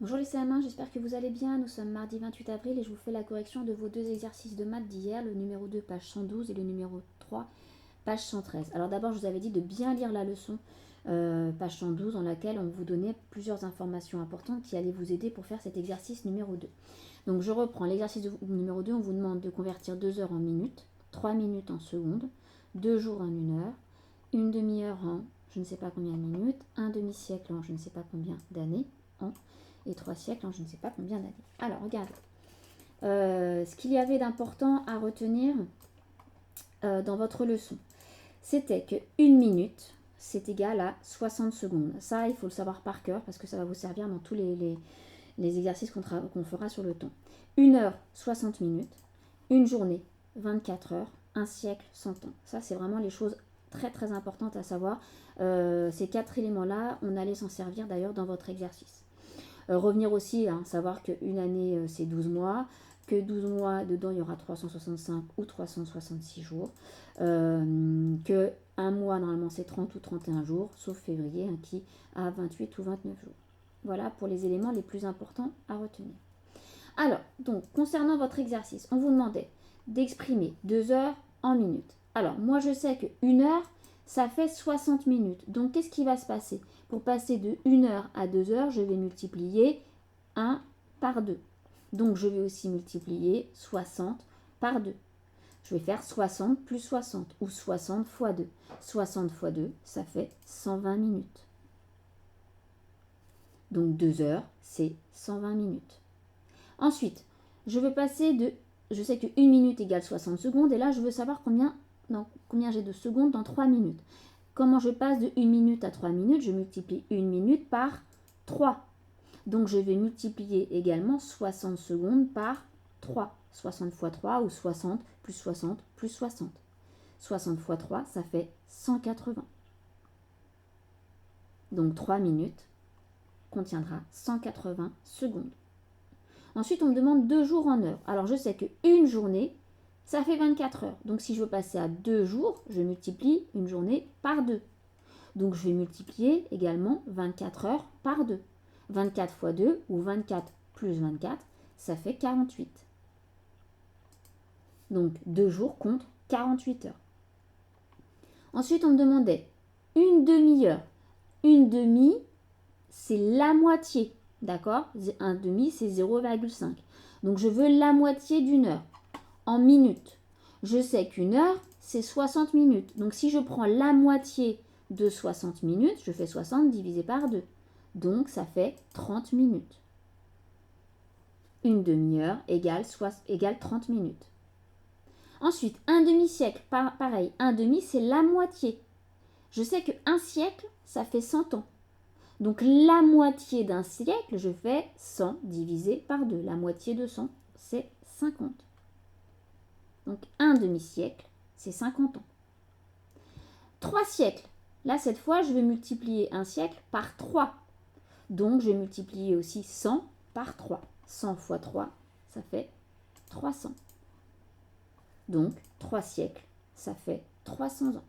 Bonjour les CM1, j'espère que vous allez bien. Nous sommes mardi 28 avril et je vous fais la correction de vos deux exercices de maths d'hier, le numéro 2, page 112 et le numéro 3, page 113. Alors d'abord, je vous avais dit de bien lire la leçon, page 112, dans laquelle on vous donnait plusieurs informations importantes qui allaient vous aider pour faire cet exercice numéro 2. Donc je reprends l'exercice numéro 2, on vous demande de convertir 2 heures en minutes, 3 minutes en secondes, 2 jours en 1 heure, une demi-heure en je ne sais pas combien de minutes, un demi-siècle en je ne sais pas combien d'années, en et 3 siècles en je ne sais pas combien d'années. Alors, regardez. Ce qu'il y avait d'important à retenir dans votre leçon, c'était que 1 minute, c'est égal à 60 secondes. Ça, il faut le savoir par cœur parce que ça va vous servir dans tous les exercices qu'on fera sur le temps. 1 heure, 60 minutes. Une journée, 24 heures. Un siècle, 100 ans. Ça, c'est vraiment les choses très très importantes à savoir. Ces 4 éléments-là, on allait s'en servir d'ailleurs dans votre exercice. Revenir aussi, savoir qu'une année, c'est 12 mois, que 12 mois, dedans, il y aura 365 ou 366 jours, que un mois, normalement, c'est 30 ou 31 jours, sauf février, qui a 28 ou 29 jours. Voilà pour les éléments les plus importants à retenir. Alors, donc, concernant votre exercice, on vous demandait d'exprimer 2 heures en minutes. Alors, moi, je sais que 1 heure, ça fait 60 minutes. Donc, qu'est-ce qui va se passer? Pour passer de 1 heure à 2 heures, je vais multiplier 1 par 2. Donc, je vais aussi multiplier 60 par 2. Je vais faire 60 plus 60 ou 60 fois 2. 60 fois 2, ça fait 120 minutes. Donc, 2 heures, c'est 120 minutes. Ensuite, je veux passer de... Je sais que 1 minute égale 60 secondes. Et là, je veux savoir combien j'ai de secondes dans 3 minutes. Comment je passe de 1 minute à 3 minutes? Je multiplie 1 minute par 3. Donc, je vais multiplier également 60 secondes par 3. 60 fois 3 ou 60 plus 60 plus 60. 60 fois 3, ça fait 180. Donc, 3 minutes contiendra 180 secondes. Ensuite, on me demande 2 jours en heure. Alors, je sais qu'une journée, ça fait 24 heures. Donc, si je veux passer à 2 jours, je multiplie une journée par 2. Donc, je vais multiplier également 24 heures par 2. 24 fois 2 ou 24 plus 24, ça fait 48. Donc, 2 jours contre 48 heures. Ensuite, on me demandait une demi-heure. Une demi, c'est la moitié. D'accord? Un demi, c'est 0,5. Donc, je veux la moitié d'une heure. En minutes. Je sais qu'une heure, c'est 60 minutes. Donc, si je prends la moitié de 60 minutes, je fais 60 divisé par 2. Donc, ça fait 30 minutes. Une demi-heure égale 30 minutes. Ensuite, un demi-siècle, pareil. Un demi, c'est la moitié. Je sais qu'un siècle, ça fait 100 ans. Donc, la moitié d'un siècle, je fais 100 divisé par 2. La moitié de 100, c'est 50. Donc, un demi-siècle, c'est 50 ans. 3 siècles. Là, cette fois, je vais multiplier un siècle par 3. Donc, je vais multiplier aussi 100 par 3. 100 fois 3, ça fait 300. Donc, 3 siècles, ça fait 300 ans.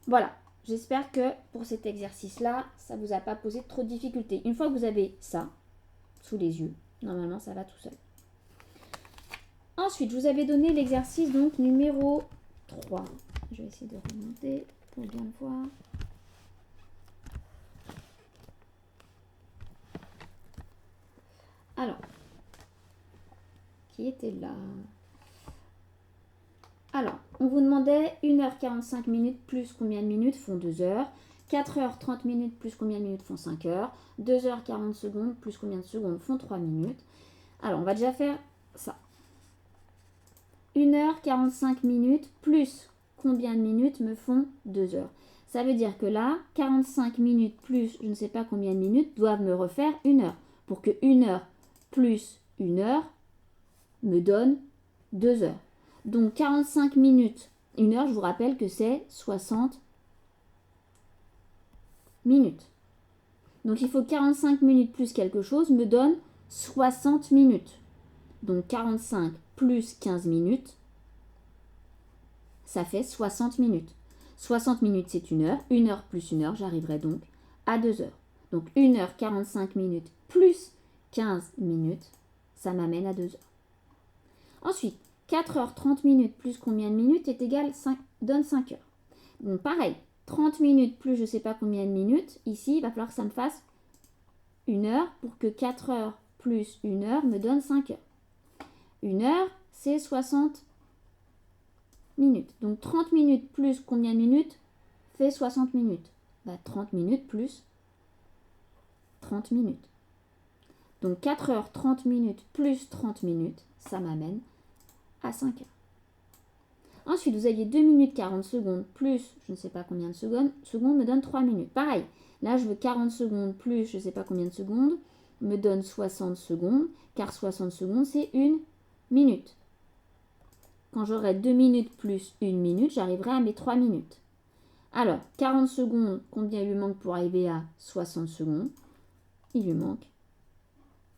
Voilà. J'espère que pour cet exercice-là, ça ne vous a pas posé trop de difficultés. Une fois que vous avez ça sous les yeux, normalement, ça va tout seul. Ensuite, je vous avais donné l'exercice donc numéro 3. Je vais essayer de remonter pour bien le voir. Alors, qui était là? Alors, on vous demandait 1h45 minutes plus combien de minutes font 2 heures. 4h30 minutes plus combien de minutes font 5 heures. 2h40 secondes plus combien de secondes font 3 minutes. Alors, on va déjà faire ça. 1h45 minutes plus combien de minutes me font 2 heures. Ça veut dire que là, 45 minutes plus je ne sais pas combien de minutes doivent me refaire 1 heure. Pour que 1 heure plus 1 heure me donne 2 heures. Donc 45 minutes, 1 heure, je vous rappelle que c'est 60 minutes. Donc il faut 45 minutes plus quelque chose me donne 60 minutes. Donc 45 plus 15 minutes, ça fait 60 minutes. 60 minutes, c'est 1 heure. 1 heure plus 1 heure, j'arriverai donc à 2 heures. Donc 1h45 minutes plus 15 minutes, ça m'amène à 2 heures. Ensuite, 4h30 minutes plus combien de minutes est égal 5, donne 5 heures. Donc pareil, 30 minutes plus je ne sais pas combien de minutes, ici il va falloir que ça me fasse 1 heure pour que 4 heures plus 1 heure me donne 5 heures. 1 heure, c'est 60 minutes. Donc 30 minutes plus combien de minutes fait 60 minutes. 30 minutes plus 30 minutes. Donc 4 heures 30 minutes plus 30 minutes, ça m'amène à 5 heures. Ensuite, vous aviez 2 minutes 40 secondes plus je ne sais pas combien de secondes me donne 3 minutes. Pareil, là je veux 40 secondes plus je ne sais pas combien de secondes me donne 60 secondes, car 60 secondes c'est 1 minute. Quand j'aurai 2 minutes plus 1 minute, j'arriverai à mes 3 minutes. Alors, 40 secondes, combien il lui manque pour arriver à 60 secondes? Il lui manque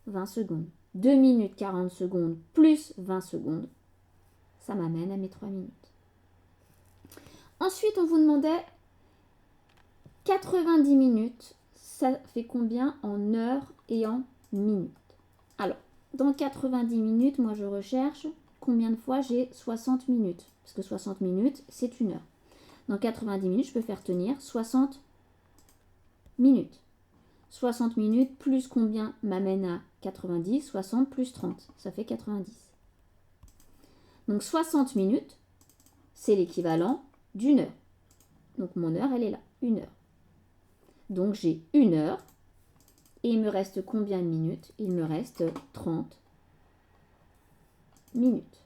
20 secondes. 2 minutes 40 secondes plus 20 secondes, ça m'amène à mes 3 minutes. Ensuite, on vous demandait 90 minutes, ça fait combien en heures et en minutes? Alors, dans 90 minutes, moi je recherche combien de fois j'ai 60 minutes. Parce que 60 minutes, c'est 1 heure. Dans 90 minutes, je peux faire tenir 60 minutes. 60 minutes plus combien m'amène à 90? 60 plus 30, ça fait 90. Donc 60 minutes, c'est l'équivalent d'1 heure. Donc mon heure, elle est là, 1 heure. Donc j'ai 1 heure. Et il me reste combien de minutes? Il me reste 30 minutes.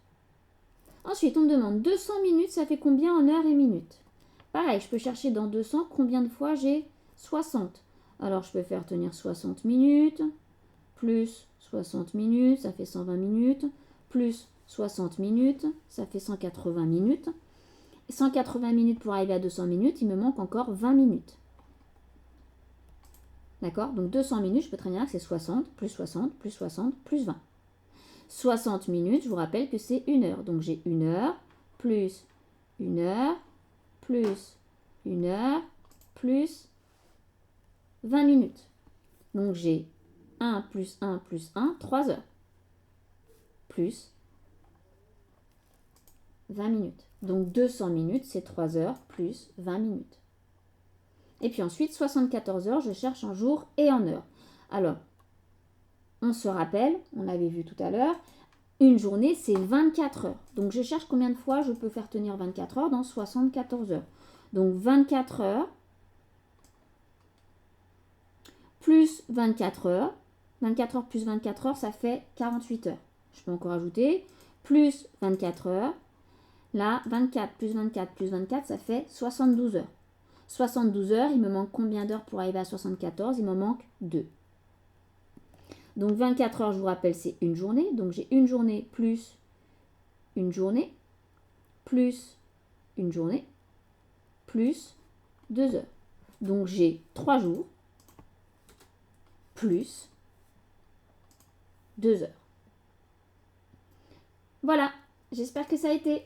Ensuite, on me demande 200 minutes, ça fait combien en heures et minutes? Pareil, je peux chercher dans 200 combien de fois j'ai 60. Alors, je peux faire tenir 60 minutes, plus 60 minutes, ça fait 120 minutes, plus 60 minutes, ça fait 180 minutes. 180 minutes pour arriver à 200 minutes, il me manque encore 20 minutes. D'accord? Donc 200 minutes, je peux très bien dire que c'est 60, plus 60, plus 60, plus 20. 60 minutes, je vous rappelle que c'est 1 heure. Donc j'ai 1 heure, plus 1 heure, plus 1 heure, plus 20 minutes. Donc j'ai 1 plus 1 plus 1, 3 heures. Plus 20 minutes. Donc 200 minutes, c'est 3 heures plus 20 minutes. Et puis ensuite, 74 heures, je cherche en jours et en heures. Alors, on se rappelle, on l'avait vu tout à l'heure, une journée, c'est 24 heures. Donc, je cherche combien de fois je peux faire tenir 24 heures dans 74 heures. Donc, 24 heures plus 24 heures. 24 heures plus 24 heures, ça fait 48 heures. Je peux encore ajouter plus 24 heures. Là, 24 plus 24 plus 24, ça fait 72 heures. 72 heures, il me manque combien d'heures pour arriver à 74? Il me manque 2. Donc 24 heures, je vous rappelle, c'est une journée. Donc j'ai une journée plus une journée plus une journée plus 2 heures. Donc j'ai 3 jours plus 2 heures. Voilà, j'espère que ça a été.